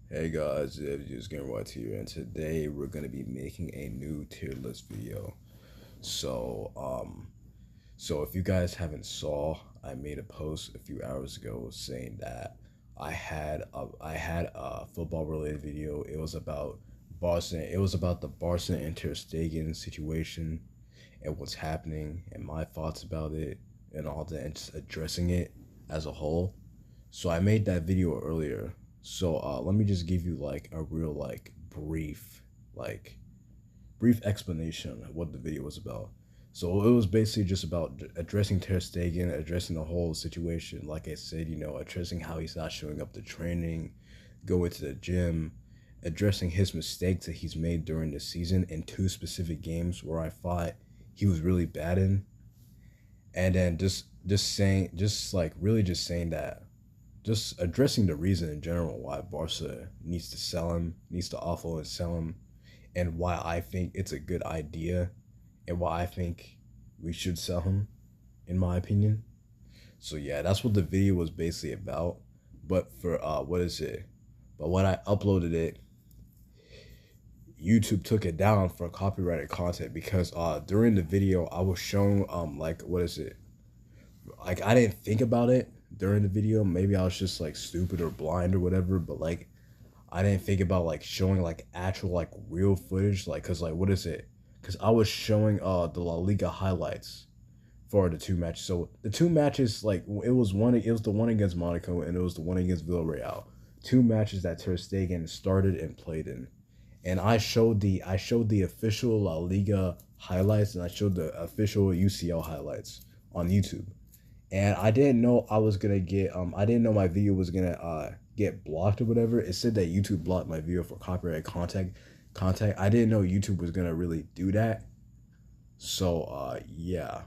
Hey guys, FGS here, and today we're gonna be making a new tier list video. So, um, so if you guys haven't saw, I made a post a few hours ago saying that I had a football related video. It was about Boston. It was about the Boston and Ter Stegen situation and what's happening and my thoughts about it and all that, and just addressing it as a whole. So I made that video earlier. So let me just give you like a real like brief explanation of what the video was about. So it was basically just about addressing Ter Stegen, addressing the whole situation. Like I said, addressing how he's not showing up to training, going to the gym, addressing his mistakes that he's made during the season in two specific games where I thought he was really bad in, and then just saying that, just addressing the reason in general why Barca needs to sell him, needs to offload and sell him, and why I think it's a good idea, and why I think we should sell him, in my opinion. So yeah, that's what the video was basically about. But for what is it? But when I uploaded it, YouTube took it down for copyrighted content because during the video I was showing like what is it? Like I didn't think about it during the video. Maybe I was just like stupid or blind or whatever, but like I didn't think about like showing like actual like real footage, like cuz like what is it? Cuz I was showing the La Liga highlights for the two matches. So the two matches, like it was the one against Monaco and it was the one against Villarreal. Two matches that Ter Stegen started and played in. And I showed the official La Liga highlights and I showed the official UCL highlights on YouTube. And I didn't know I was gonna get I didn't know my video was gonna get blocked or whatever. It said that YouTube blocked my video for copyright contact. I didn't know YouTube was gonna really do that. So yeah.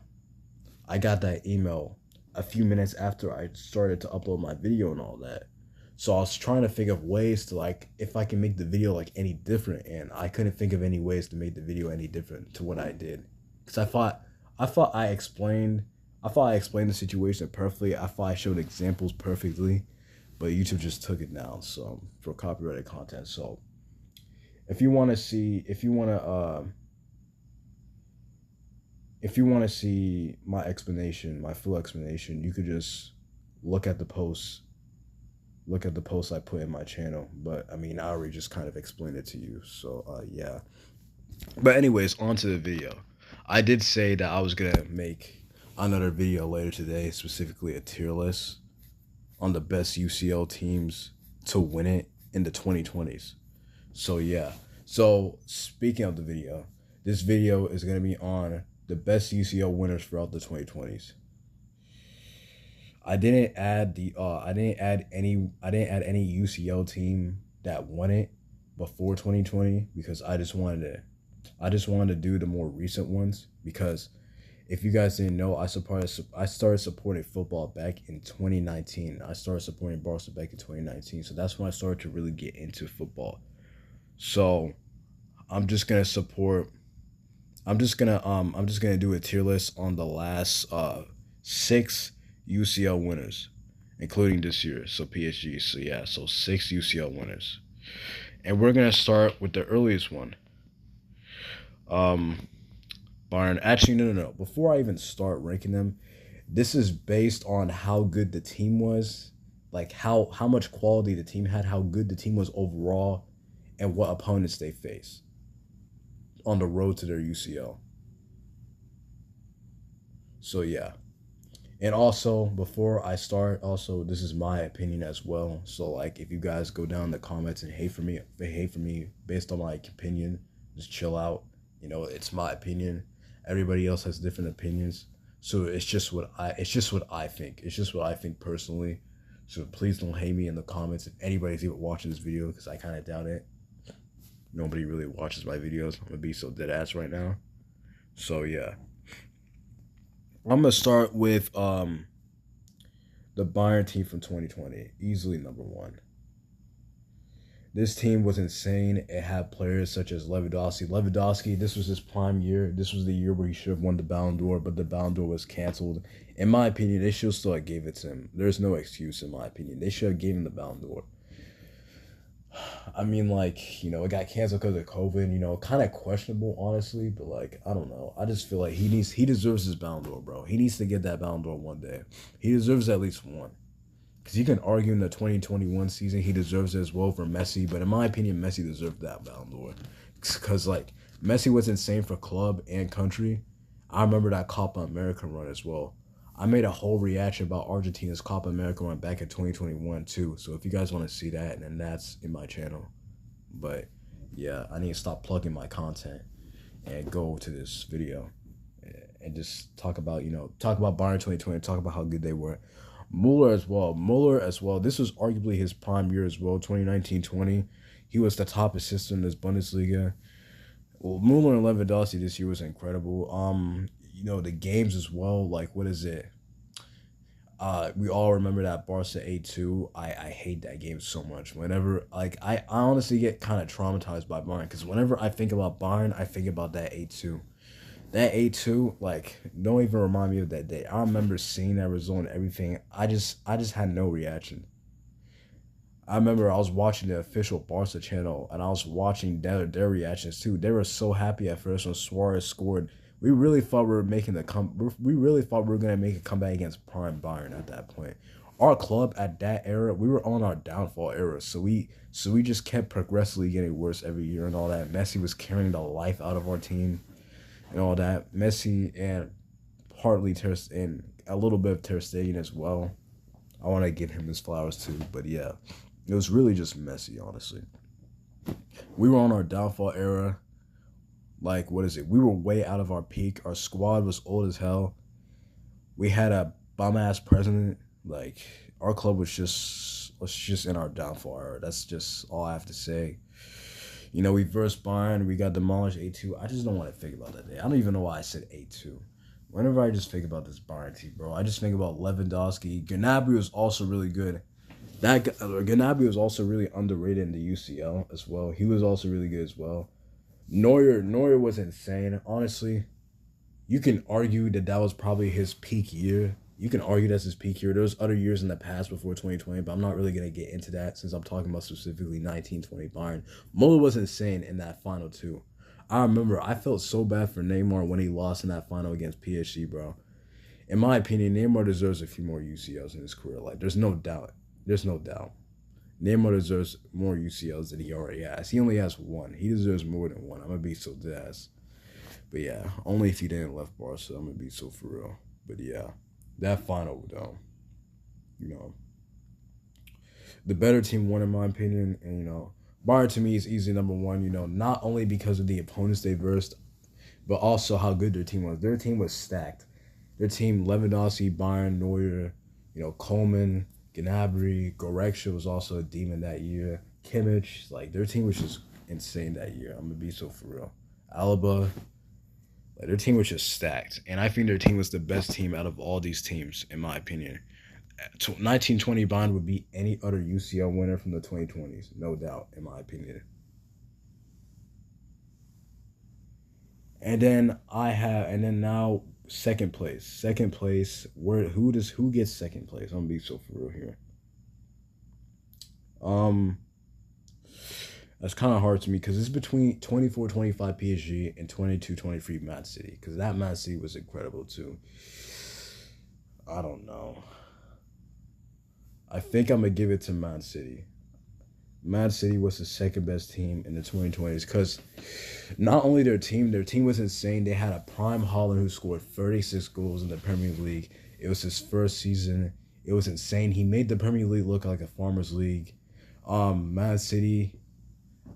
I got that email a few minutes after I started to upload my video and all that. So I was trying to think of ways to like if I can make the video like any different, and I couldn't think of any ways to make the video any different to what I did. Cuz I thought I explained the situation perfectly. I thought I showed examples perfectly, but YouTube just took it down so for copyrighted content. So if you want to see my explanation, my full explanation, you could just look at the posts look at the posts I put in my channel. But I mean, I already just kind of explained it to you. So yeah. But anyways, on to the video. I did say that I was gonna make another video later today, specifically a tier list on the best UCL teams to win it in the 2020s. So yeah. So speaking of the video, this video is gonna be on the best UCL winners throughout the 2020s. I didn't add any UCL team that won it before 2020 because I just wanted to do the more recent ones, because if you guys didn't know, I started supporting football back in 2019. I started supporting Barca back in 2019. So that's when I started to really get into football. So I'm just gonna support I'm just gonna do a tier list on the last six UCL winners, including this year, so PSG. So yeah, so six UCL winners, and we're gonna start with the earliest one. Um, Bayern. Actually, no. Before I even start ranking them, this is based on how good the team was, like how much quality the team had, how good the team was overall, and what opponents they face on the road to their UCL. So yeah. And also, before I start, also this is my opinion as well. So like, if you guys go down in the comments and hate for me based on my opinion, just chill out. It's my opinion. Everybody else has different opinions. So it's just what I think. It's just what I think personally. So please don't hate me in the comments if anybody's even watching this video, because I kind of doubt it. Nobody really watches my videos. I'm gonna be so dead ass right now. So yeah. I'm gonna start with the Bayern team from 2020, easily number one. This team was insane. It had players such as Lewandowski. Lewandowski, this was his prime year. This was the year where he should have won the Ballon d'Or, but the Ballon d'Or was canceled. In my opinion, they should still have gave it to him. There's no excuse, in my opinion. They should have given him the Ballon d'Or. I mean, like, it got canceled because of COVID. Kind of questionable, honestly. But like, I don't know. I just feel like he deserves his Ballon d'Or, bro. He needs to get that Ballon d'Or one day. He deserves at least one. Because you can argue in the 2021 season he deserves it as well for Messi, but in my opinion, Messi deserved that Ballon d'Or. Because like Messi was insane for club and country. I remember that Copa America run as well. I made a whole reaction about Argentina's Copa America run back in 2021 too. So if you guys want to see that, then that's in my channel. But yeah, I need to stop plugging my content and go to this video and just talk about Bayern 2020, talk about how good they were. Mueller as well. This was arguably his prime year as well, 2019-20. He was the top assistant in this Bundesliga. Well, Mueller and Lewandowski this year was incredible. The games as well, like what is it? We all remember that Barca 8-2. I hate that game so much. Whenever I honestly get kind of traumatized by Bayern because whenever I think about Bayern, I think about that 8-2. That 8-2, like, don't even remind me of that day. I remember seeing that result and everything. I just had no reaction. I remember I was watching the official Barca channel and I was watching their reactions too. They were so happy at first when Suarez scored. We really thought we were we really thought we were gonna make a comeback against prime Bayern at that point. Our club at that era, we were on our downfall era. So we just kept progressively getting worse every year and all that. Messi was carrying the life out of our team and all that. Messi and partly and a little bit of Ter Stegen as well. I want to give him his flowers too, but yeah, it was really just Messi, honestly. We were on our downfall era. Like, what is it? We were way out of our peak. Our squad was old as hell. We had a bum-ass president. Like, our club was just in our downfall era. That's just all I have to say. We versed Bayern. We got demolished 8-2. I just don't want to think about that day. I don't even know why I said 8-2. Whenever I just think about this Bayern team, bro, I just think about Lewandowski. Gnabry was also really good. Gnabry was also really underrated in the UCL as well. He was also really good as well. Neuer was insane. Honestly, you can argue that was probably his peak year. You can argue that's his peak year. There was other years in the past before 2020, but I'm not really going to get into that since I'm talking about specifically 1920 Bayern. Muller was insane in that final too. I remember I felt so bad for Neymar when he lost in that final against PSG, bro. In my opinion, Neymar deserves a few more UCLs in his career. Like, there's no doubt. Neymar deserves more UCLs than he already has. He only has one. He deserves more than one. I'm going to be so dead. But yeah, only if he didn't left Barca, I'm going to be so for real. But yeah, that final, though, the better team won in my opinion. And, Bayern to me is easily number one, not only because of the opponents they versed, but also how good their team was. Their team was stacked. Their team, Lewandowski, Bayern, Neuer, Coleman, Gnabry, Goretzka was also a demon that year. Kimmich, like, their team was just insane that year. I'm going to be so for real. Alaba, like, their team was just stacked. And I think their team was the best team out of all these teams, in my opinion. 1920 Bayern would beat any other UCL winner from the 2020s, no doubt, in my opinion. And then now second place. Who gets second place? I'm gonna be so for real here. That's kind of hard to me because it's between 24-25 PSG and 22-23 Man City, because that Man City was incredible too. I don't know. I think I'm gonna give it to Man City. Man City was the second best team in the 2020s because not only their team was insane. They had a prime Haaland who scored 36 goals in the Premier League. It was his first season. It was insane. He made the Premier League look like a farmer's league. Man City,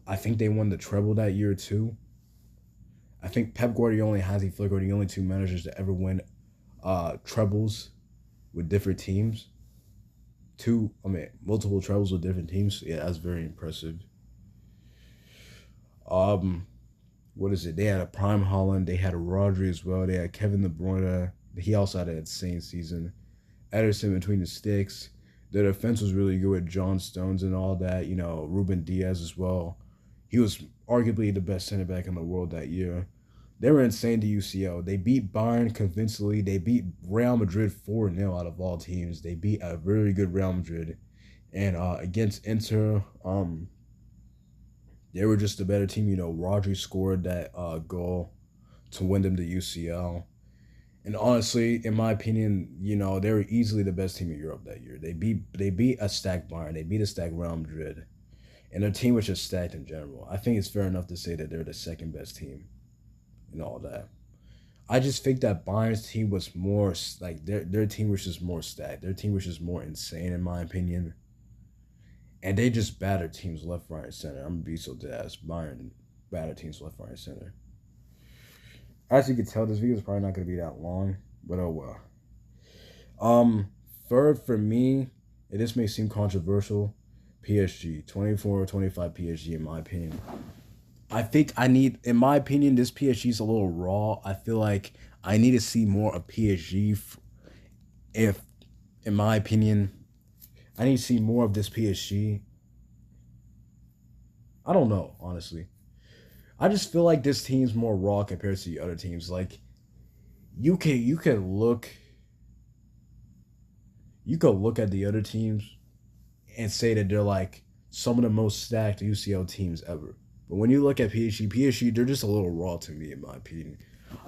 I think they won the treble that year too. I think Pep Guardiola and Hansi Flick are the only two managers to ever win trebles with different teams. Multiple trebles with different teams. Yeah, that's very impressive. What is it? They had a prime Haaland. They had a Rodri as well. They had Kevin De Bruyne. He also had an insane season. Ederson between the sticks. Their defense was really good with John Stones and all that. Ruben Diaz as well. He was arguably the best center back in the world that year. They were insane to UCL. They beat Bayern convincingly. They beat Real Madrid 4-0 out of all teams. They beat a very good Real Madrid. And against Inter, They were just a better team. You know, Rodri scored that goal to win them the UCL. And honestly, in my opinion, you know, they were easily the best team in Europe that year. They beat a stacked Bayern, they beat a stacked Real Madrid, and their team was just stacked in general. I think it's fair enough to say that they're the second best team and all that. I just think that Bayern's team was more like their team was just more stacked. Their team was just more insane in my opinion, and they just battered teams left, right, and center. I'm gonna be so dead ass. Bayern battered teams left, right, and center. As you can tell, this video is probably not gonna be that long, but oh well. Third for me, and this may seem controversial, PSG 24-25 PSG in my opinion. I think I need, in my opinion, this PSG is a little raw. I feel like I need to see more of PSG. If, in my opinion, I need to see more of this PSG. I don't know, honestly. I just feel like this team's more raw compared to the other teams. Like you could look at the other teams and say that they're like some of the most stacked UCL teams ever. But when you look at PSG, they're just a little raw to me, in my opinion.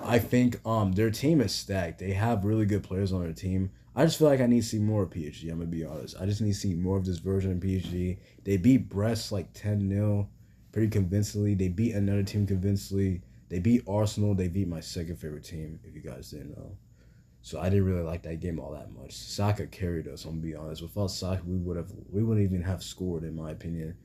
I think their team is stacked. They have really good players on their team. I just feel like I need to see more of PSG. I'm gonna be honest. I just need to see more of this version of PSG. They beat Brest like 10-0 pretty convincingly. They beat another team convincingly. They beat Arsenal. They beat my second favorite team, if you guys didn't know. So I didn't really like that game all that much. Saka carried us, I'm gonna be honest. Without Saka, we wouldn't even have scored, in my opinion.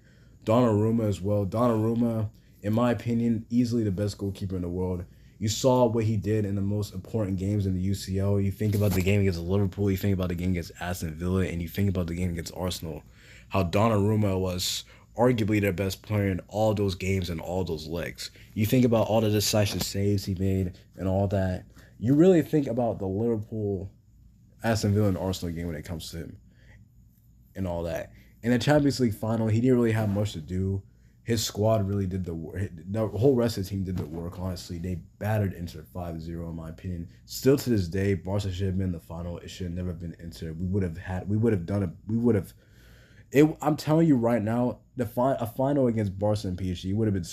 Donnarumma as well. Donnarumma, in my opinion, easily the best goalkeeper in the world. You saw what he did in the most important games in the UCL. You think about the game against Liverpool, you think about the game against Aston Villa, and you think about the game against Arsenal. How Donnarumma was arguably their best player in all those games and all those legs. You think about all the decisive saves he made and all that. You really think about the Liverpool, Aston Villa, and Arsenal game when it comes to him and all that. In the Champions League final, he didn't really have much to do. His squad really did the work. The whole rest of the team did the work, honestly. They battered Inter 5-0, in my opinion. Still to this day, Barca should have been in the final. It should have never been Inter. I'm telling you right now, a final against Barca and PSG would have been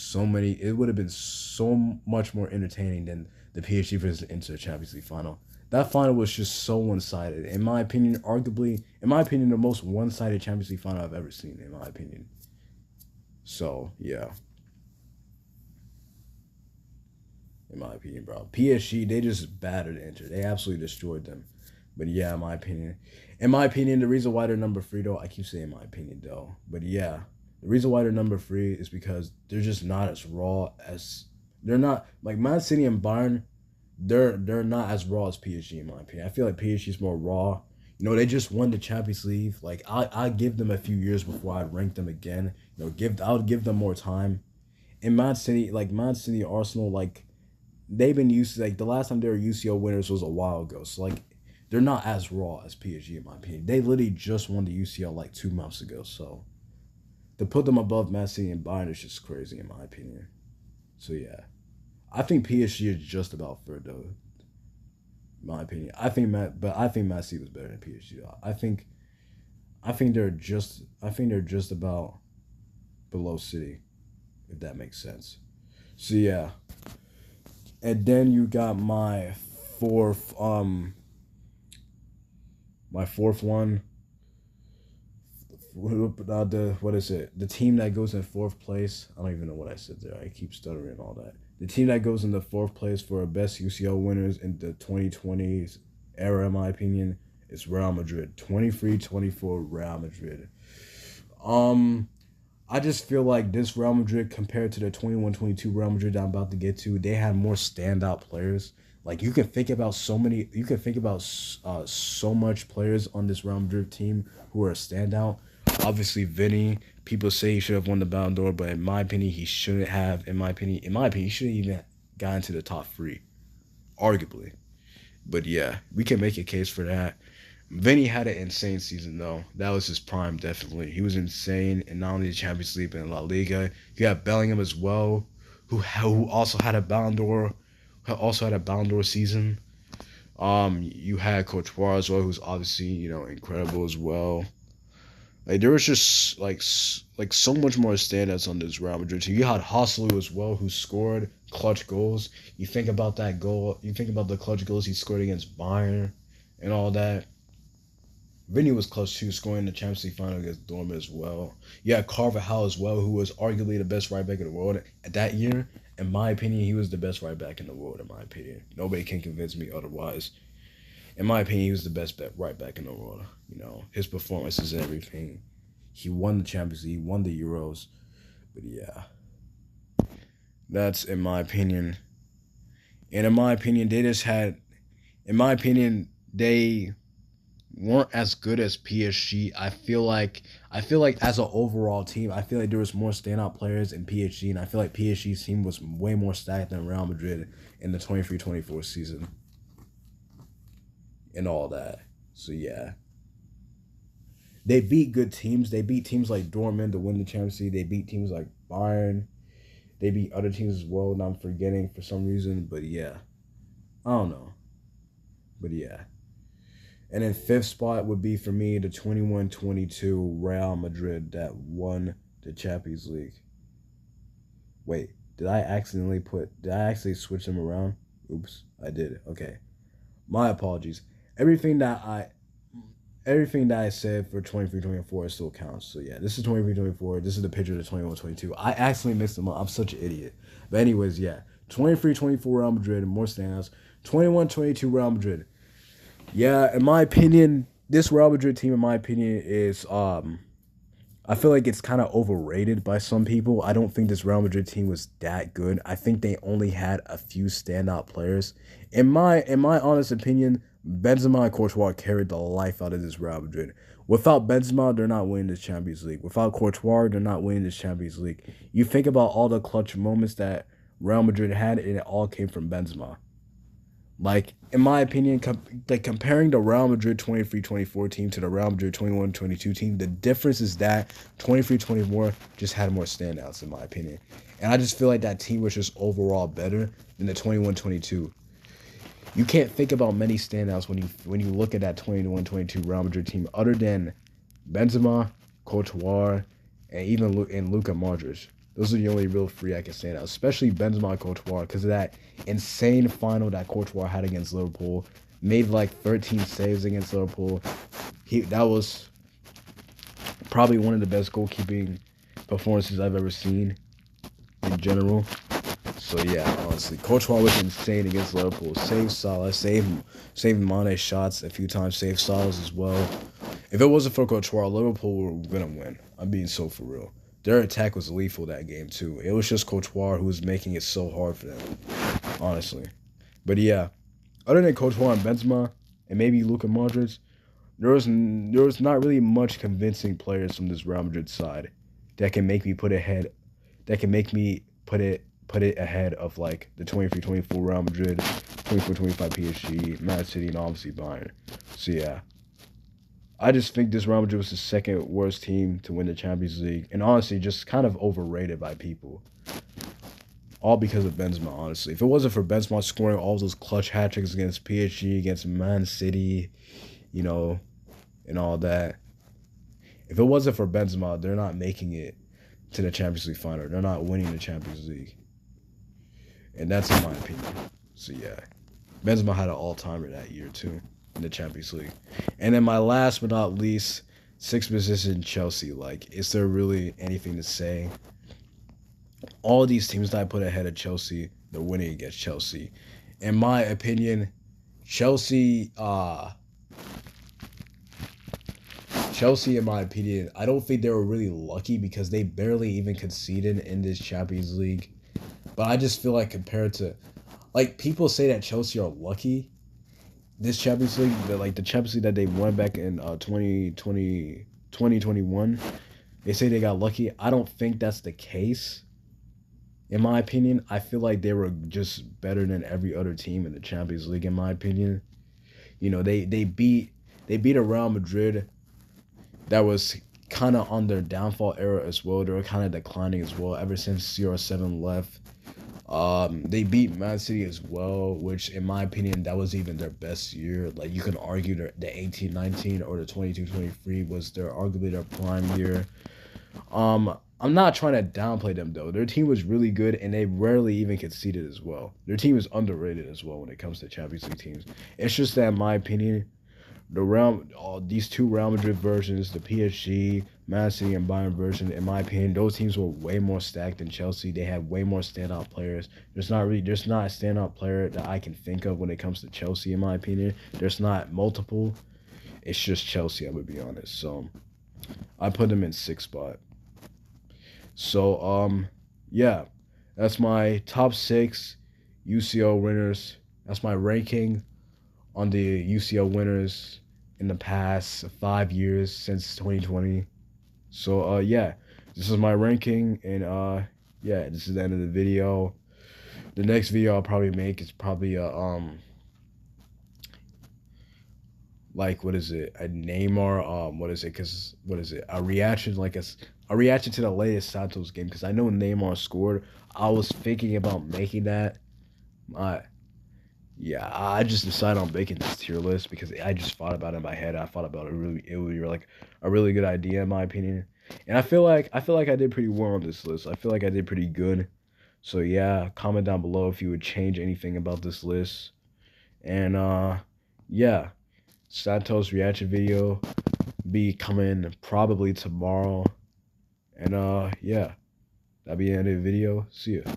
so much more entertaining than the PSG versus Inter Champions League final. That final was just so one-sided. In my opinion, the most one-sided Champions League final I've ever seen, in my opinion. So, yeah. In my opinion, bro. PSG, they just battered Inter. They absolutely destroyed them. But yeah, in my opinion. The reason why they're number 3, though, I keep saying my opinion, though. But yeah, the reason why they're number 3 is because they're just not as raw as... They're not... Like, Man City and Bayern... They're not as raw as PSG, in my opinion. I feel like PSG is more raw. You know, they just won the Champions League. Like, I give them a few years before I rank them again. You know, I'll give them more time. And Man City, Arsenal, like, they've been used to, like, the last time they were UCL winners was a while ago. So, like, they're not as raw as PSG, in my opinion. They literally just won the UCL, like, 2 months ago. So, to put them above Man City and Bayern is just crazy, in my opinion. So, yeah. I think PSG is just about third, though. In my opinion, I think Man City was better than PSG. I think they're just about below City, if that makes sense. So yeah, and then you got my fourth one. What is it? The team that goes in 4th place. I don't even know what I said there. I keep stuttering and all that. The team that goes in the 4th place for best UCL winners in the 2020s era, in my opinion, is Real Madrid. 23-24 Real Madrid. I just feel like this Real Madrid compared to the 21-22 Real Madrid I'm about to get to, they had more standout players. Like you can think about so much players on this Real Madrid team who are a standout. Obviously, Vinny. People say he should have won the Ballon d'Or, but in my opinion, he shouldn't have. In my opinion, he shouldn't even got into the top 3, arguably. But yeah, we can make a case for that. Vinny had an insane season, though. That was his prime, definitely. He was insane, and not only the Champions League, but in La Liga. You got Bellingham as well, who also had a Ballon d'Or, season. You had Courtois as well, who's obviously incredible as well. Like there was just like so much more standouts on this Real Madrid team. You had Joselu as well, who scored clutch goals. You think about that goal. You think about the clutch goals he scored against Bayern and all that. Vinny was clutch too, scoring the Champions League final against Dortmund as well. You had Carvajal as well, who was arguably the best right back in the world at that year. In my opinion, he was the best right back in the world. In my opinion, nobody can convince me otherwise. In my opinion, he was the best right back in the world. You know, his performances and everything. He won the Champions League, won the Euros. But yeah, that's in my opinion. And in my opinion, they weren't as good as PSG. I feel like as an overall team, I feel like there was more standout players in PSG, and I feel like PSG's team was way more stacked than Real Madrid in the 23-24 season and all that. So yeah. They beat good teams. They beat teams like Dortmund to win the Champions League. They beat teams like Bayern. They beat other teams as well, and I'm forgetting for some reason. But yeah, I don't know. But yeah. And then fifth spot would be for me the 21-22 Real Madrid that won the Champions League. Wait, did I actually switch them around? Oops, I did. Okay. My apologies. Everything that I said for 23-24 still counts. So yeah, this is 23-24. This is the picture of the 21-22. I accidentally mixed them up. I'm such an idiot. But anyways, yeah. 23-24 Real Madrid, more standouts. 21-22 Real Madrid. Yeah, in my opinion, this Real Madrid team, in my opinion, is I feel like it's kind of overrated by some people. I don't think this Real Madrid team was that good. I think they only had a few standout players. In my honest opinion, Benzema and Courtois carried the life out of this Real Madrid. Without Benzema, they're not winning this Champions League. Without Courtois, they're not winning this Champions League. You think about all the clutch moments that Real Madrid had, and it all came from Benzema. Like, in my opinion, comparing the Real Madrid 23-24 team to the Real Madrid 21-22 team, the difference is that 23-24 just had more standouts, in my opinion. And I just feel like that team was just overall better than the 21-22. You can't think about many standouts when you look at that 21-22 Real Madrid team other than Benzema, Courtois, and even Luka Modric. Those are the only real three I can stand out, especially Benzema and Courtois, because of that insane final that Courtois had against Liverpool. Made like 13 saves against Liverpool. That was probably one of the best goalkeeping performances I've ever seen in general. So yeah, honestly, Courtois was insane against Liverpool. Saved Salah, saved Mane's shots a few times, saved Salah's as well. If it wasn't for Courtois, Liverpool were gonna win. I'm being so for real. Their attack was lethal that game too. It was just Courtois who was making it so hard for them, honestly. But yeah, other than Courtois and Benzema and maybe Luka Modric, there was not really much convincing players from this Real Madrid side that can make me put it ahead of like the 23-24 Real Madrid, 24-25 PSG, Man City, and obviously Bayern. So yeah. I just think this Real Madrid was the second worst team to win the Champions League. And honestly, just kind of overrated by people. All because of Benzema, honestly. If it wasn't for Benzema scoring all those clutch hat-tricks against PSG, against Man City, you know, and all that. If it wasn't for Benzema, they're not making it to the Champions League final. They're not winning the Champions League. And that's in my opinion. So yeah. Benzema had an all-timer that year too. In the Champions League. And then my last but not least, sixth position, Chelsea. Like, is there really anything to say? All of these teams that I put ahead of Chelsea, they're winning against Chelsea. In my opinion, Chelsea, in my opinion, I don't think they were really lucky because they barely even conceded in this Champions League. But I just feel like compared to, like, people say that Chelsea are lucky. This Champions League, the Champions League that they won back in 2021, they say they got lucky. I don't think that's the case. In my opinion, I feel like they were just better than every other team in the Champions League, in my opinion. You know, they beat a Real Madrid that was kind of on their downfall era as well. They were kind of declining as well ever since CR7 left. They beat Man City as well, which in my opinion that was even their best year. Like you can argue the 18-19 or the 22-23 was their arguably their prime year. I'm not trying to downplay them though. Their team was really good and they rarely even conceded as well. Their team is underrated as well when it comes to Champions League teams. It's just that in my opinion, these two Real Madrid versions, the PSG, Man City, and Bayern version, in my opinion, those teams were way more stacked than Chelsea. They had way more standout players. There's not a standout player that I can think of when it comes to Chelsea, in my opinion. There's not multiple. It's just Chelsea, I'm gonna be honest. So I put them in sixth spot. So yeah, that's my top six UCL winners. That's my ranking on the UCL winners in the past 5 years since 2020. So yeah, this is my ranking, and yeah, this is the end of the video. The next video I'll probably make is probably a like what is it? A Neymar what is it? Cause what is it? A reaction a reaction to the latest Santos game, because I know Neymar scored. I was thinking about making that. My Yeah, I just decided on making this tier list because I just thought about it in my head. I thought about it would be like a really good idea in my opinion. And I feel like I did pretty well on this list. I feel like I did pretty good. So yeah, comment down below if you would change anything about this list. And yeah, Santos reaction video be coming probably tomorrow. And yeah, that'll be the end of the video. See ya.